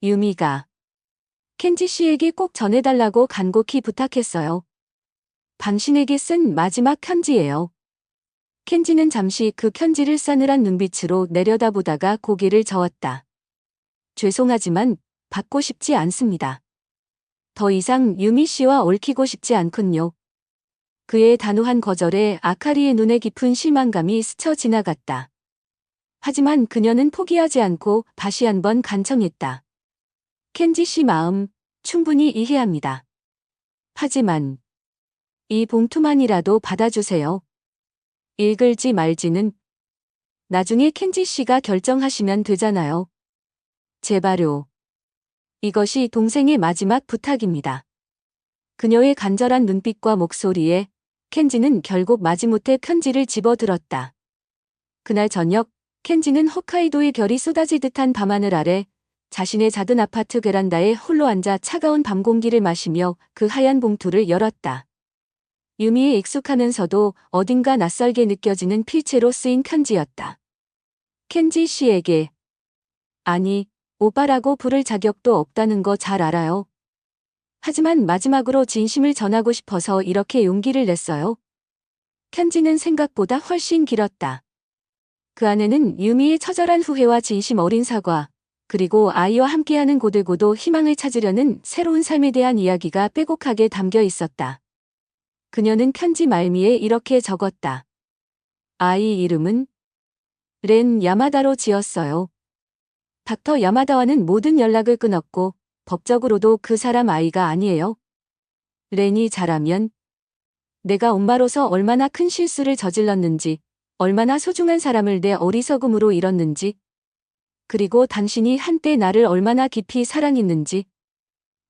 유미가 켄지 씨에게 꼭 전해달라고 간곡히 부탁했어요. 당신에게 쓴 마지막 편지예요. 켄지는 잠시 그 편지를 싸늘한 눈빛으로 내려다보다가 고개를 저었다. 죄송하지만 받고 싶지 않습니다. 더 이상 유미 씨와 얽히고 싶지 않군요. 그의 단호한 거절에 아카리의 눈에 깊은 실망감이 스쳐 지나갔다. 하지만 그녀는 포기하지 않고 다시 한번 간청했다. 켄지 씨 마음 충분히 이해합니다. 하지만 이 봉투만이라도 받아주세요. 읽을지 말지는 나중에 켄지 씨가 결정하시면 되잖아요. 제발요. 이것이 동생의 마지막 부탁입니다. 그녀의 간절한 눈빛과 목소리에 켄지는 결국 마지못해 편지를 집어들었다. 그날 저녁 켄지는 홋카이도의 별이 쏟아질 듯한 밤하늘 아래 자신의 작은 아파트 베란다에 홀로 앉아 차가운 밤 공기를 마시며 그 하얀 봉투를 열었다. 유미에 익숙하면서도 어딘가 낯설게 느껴지는 필체로 쓰인 편지였다. 켄지 씨에게. 아니, 오빠라고 부를 자격도 없다는 거 잘 알아요. 하지만 마지막으로 진심을 전하고 싶어서 이렇게 용기를 냈어요. 편지는 생각보다 훨씬 길었다. 그 안에는 유미의 처절한 후회와 진심 어린 사과, 그리고 아이와 함께하는 고되고도 희망을 찾으려는 새로운 삶에 대한 이야기가 빼곡하게 담겨 있었다. 그녀는 편지 말미에 이렇게 적었다. 아이 이름은 렌 야마다로 지었어요. 닥터 야마다와는 모든 연락을 끊었고 법적으로도 그 사람 아이가 아니에요. 렌이 자라면 내가 엄마로서 얼마나 큰 실수를 저질렀는지, 얼마나 소중한 사람을 내 어리석음으로 잃었는지, 그리고 당신이 한때 나를 얼마나 깊이 사랑했는지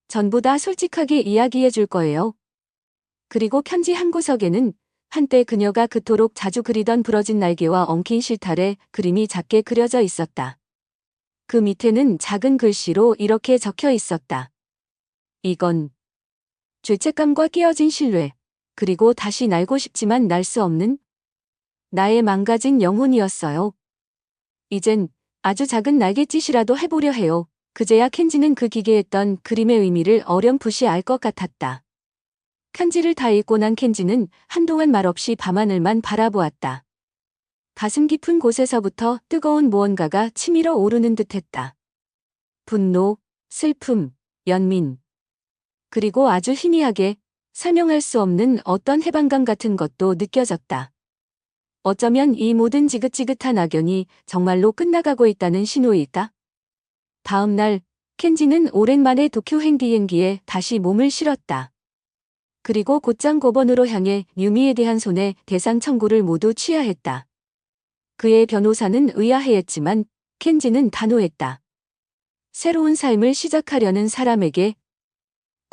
전부 다 솔직하게 이야기해 줄 거예요. 그리고 편지 한 구석에는 한때 그녀가 그토록 자주 그리던 부러진 날개와 엉킨 실타래 그림이 작게 그려져 있었다. 그 밑에는 작은 글씨로 이렇게 적혀 있었다. 이건 죄책감과 깨어진 신뢰, 그리고 다시 날고 싶지만 날 수 없는 나의 망가진 영혼이었어요. 이젠 아주 작은 날갯짓이라도 해보려 해요. 그제야 켄지는 그 기괴했던 그림의 의미를 어렴풋이 알 것 같았다. 편지를 다 읽고 난 켄지는 한동안 말없이 밤하늘만 바라보았다. 가슴 깊은 곳에서부터 뜨거운 무언가가 치밀어 오르는 듯했다. 분노, 슬픔, 연민. 그리고 아주 희미하게 설명할 수 없는 어떤 해방감 같은 것도 느껴졌다. 어쩌면 이 모든 지긋지긋한 악연이 정말로 끝나가고 있다는 신호일까? 다음 날, 켄지는 오랜만에 도쿄 행비행기에 다시 몸을 실었다. 그리고 곧장 고번으로 향해 유미에 대한 손해 배상 청구를 모두 취하했다. 그의 변호사는 의아해했지만 켄지는 단호했다. 새로운 삶을 시작하려는 사람에게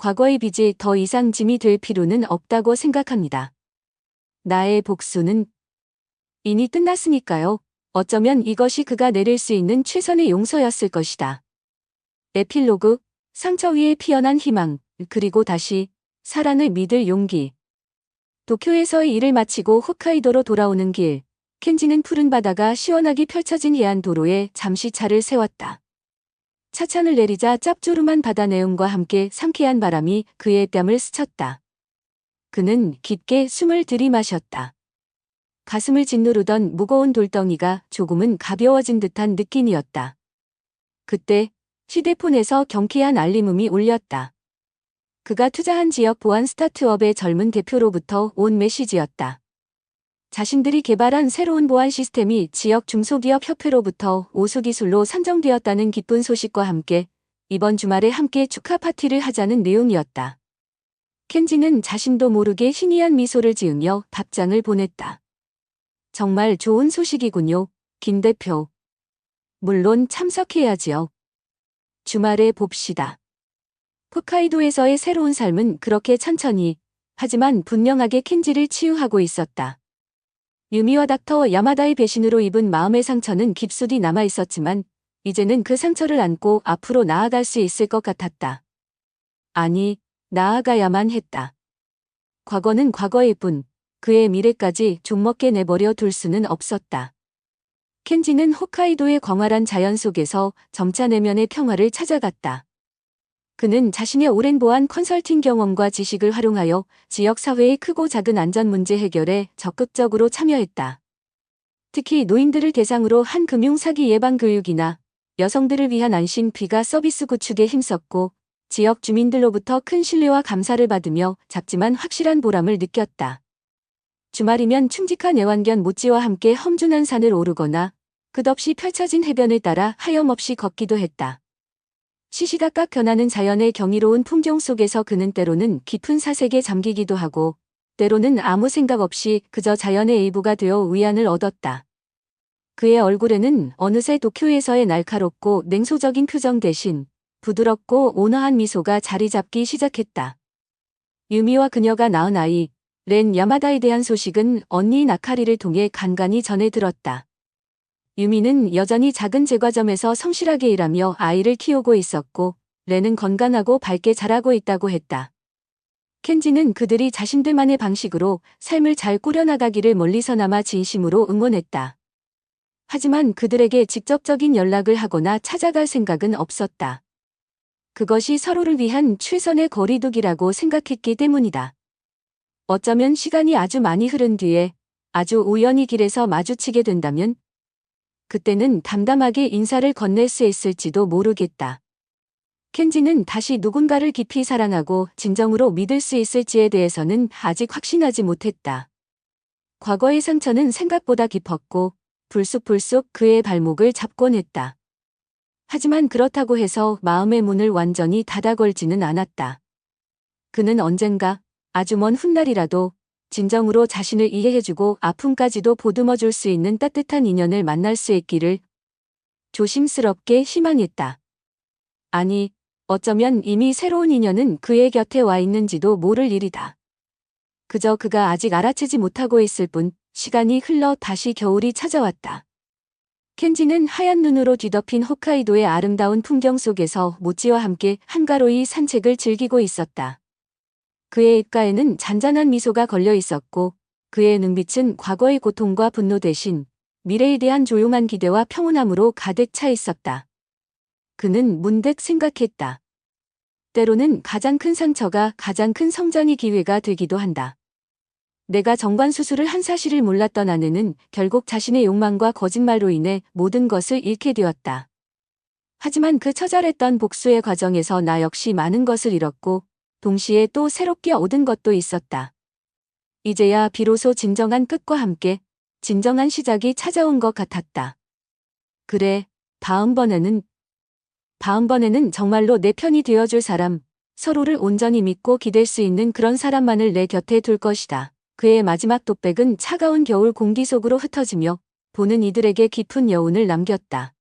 과거의 빚이 더 이상 짐이 될 필요는 없다고 생각합니다. 나의 복수는 이미 끝났으니까요. 어쩌면 이것이 그가 내릴 수 있는 최선의 용서였을 것이다. 에필로그, 상처 위에 피어난 희망, 그리고 다시 사랑을 믿을 용기. 도쿄에서의 일을 마치고 홋카이도로 돌아오는 길, 켄지는 푸른 바다가 시원하게 펼쳐진 해안 도로에 잠시 차를 세웠다. 차창을 내리자 짭조름한 바다 내음과 함께 상쾌한 바람이 그의 뺨을 스쳤다. 그는 깊게 숨을 들이마셨다. 가슴을 짓누르던 무거운 돌덩이가 조금은 가벼워진 듯한 느낌이었다. 그때 휴대폰에서 경쾌한 알림음이 울렸다. 그가 투자한 지역 보안 스타트업의 젊은 대표로부터 온 메시지였다. 자신들이 개발한 새로운 보안 시스템이 지역 중소기업 협회로부터 우수기술로 선정되었다는 기쁜 소식과 함께 이번 주말에 함께 축하 파티를 하자는 내용이었다. 켄지는 자신도 모르게 희미한 미소를 지으며 답장을 보냈다. 정말 좋은 소식이군요, 김 대표. 물론 참석해야지요. 주말에 봅시다. 홋카이도에서의 새로운 삶은 그렇게 천천히, 하지만 분명하게 켄지를 치유하고 있었다. 유미와 닥터 야마다의 배신으로 입은 마음의 상처는 깊숙이 남아 있었지만 이제는 그 상처를 안고 앞으로 나아갈 수 있을 것 같았다. 아니, 나아가야만 했다. 과거는 과거일 뿐 그의 미래까지 좀먹게 내버려 둘 수는 없었다. 켄지는 홋카이도의 광활한 자연 속에서 점차 내면의 평화를 찾아갔다. 그는 자신의 오랜 보안 컨설팅 경험과 지식을 활용하여 지역사회의 크고 작은 안전 문제 해결에 적극적으로 참여했다. 특히 노인들을 대상으로 한 금융사기 예방 교육이나 여성들을 위한 안심 비가 서비스 구축에 힘썼고 지역 주민들로부터 큰 신뢰와 감사를 받으며 작지만 확실한 보람을 느꼈다. 주말이면 충직한 애완견 모찌와 함께 험준한 산을 오르거나 끝없이 펼쳐진 해변을 따라 하염없이 걷기도 했다. 시시각각 변하는 자연의 경이로운 풍경 속에서 그는 때로는 깊은 사색에 잠기기도 하고 때로는 아무 생각 없이 그저 자연의 일부가 되어 위안을 얻었다. 그의 얼굴에는 어느새 도쿄에서의 날카롭고 냉소적인 표정 대신 부드럽고 온화한 미소가 자리 잡기 시작했다. 유미와 그녀가 낳은 아이, 렌 야마다에 대한 소식은 언니 나카리를 통해 간간히 전해 들었다. 유미는 여전히 작은 제과점에서 성실하게 일하며 아이를 키우고 있었고 렌은 건강하고 밝게 자라고 있다고 했다. 켄지는 그들이 자신들만의 방식으로 삶을 잘 꾸려나가기를 멀리서나마 진심으로 응원했다. 하지만 그들에게 직접적인 연락을 하거나 찾아갈 생각은 없었다. 그것이 서로를 위한 최선의 거리두기라고 생각했기 때문이다. 어쩌면 시간이 아주 많이 흐른 뒤에 아주 우연히 길에서 마주치게 된다면 그때는 담담하게 인사를 건넬 수 있을지도 모르겠다. 켄지는 다시 누군가를 깊이 사랑하고 진정으로 믿을 수 있을지에 대해서는 아직 확신하지 못했다. 과거의 상처는 생각보다 깊었고 불쑥불쑥 그의 발목을 잡곤 했다. 하지만 그렇다고 해서 마음의 문을 완전히 닫아 걸지는 않았다. 그는 언젠가 아주 먼 훗날이라도 진정으로 자신을 이해해주고 아픔까지도 보듬어줄 수 있는 따뜻한 인연을 만날 수 있기를 조심스럽게 희망했다. 아니, 어쩌면 이미 새로운 인연은 그의 곁에 와 있는지도 모를 일이다. 그저 그가 아직 알아채지 못하고 있을 뿐 시간이 흘러 다시 겨울이 찾아왔다. 켄지는 하얀 눈으로 뒤덮인 홋카이도의 아름다운 풍경 속에서 모찌와 함께 한가로이 산책을 즐기고 있었다. 그의 입가에는 잔잔한 미소가 걸려 있었고 그의 눈빛은 과거의 고통과 분노 대신 미래에 대한 조용한 기대와 평온함으로 가득 차 있었다. 그는 문득 생각했다. 때로는 가장 큰 상처가 가장 큰 성장의 기회가 되기도 한다. 내가 정관 수술을 한 사실을 몰랐던 아내는 결국 자신의 욕망과 거짓말로 인해 모든 것을 잃게 되었다. 하지만 그 처절했던 복수의 과정에서 나 역시 많은 것을 잃었고 동시에 또 새롭게 얻은 것도 있었다. 이제야 비로소 진정한 끝과 함께 진정한 시작이 찾아온 것 같았다. 그래, 다음번에는 정말로 내 편이 되어줄 사람, 서로를 온전히 믿고 기댈 수 있는 그런 사람만을 내 곁에 둘 것이다. 그의 마지막 독백은 차가운 겨울 공기 속으로 흩어지며 보는 이들에게 깊은 여운을 남겼다.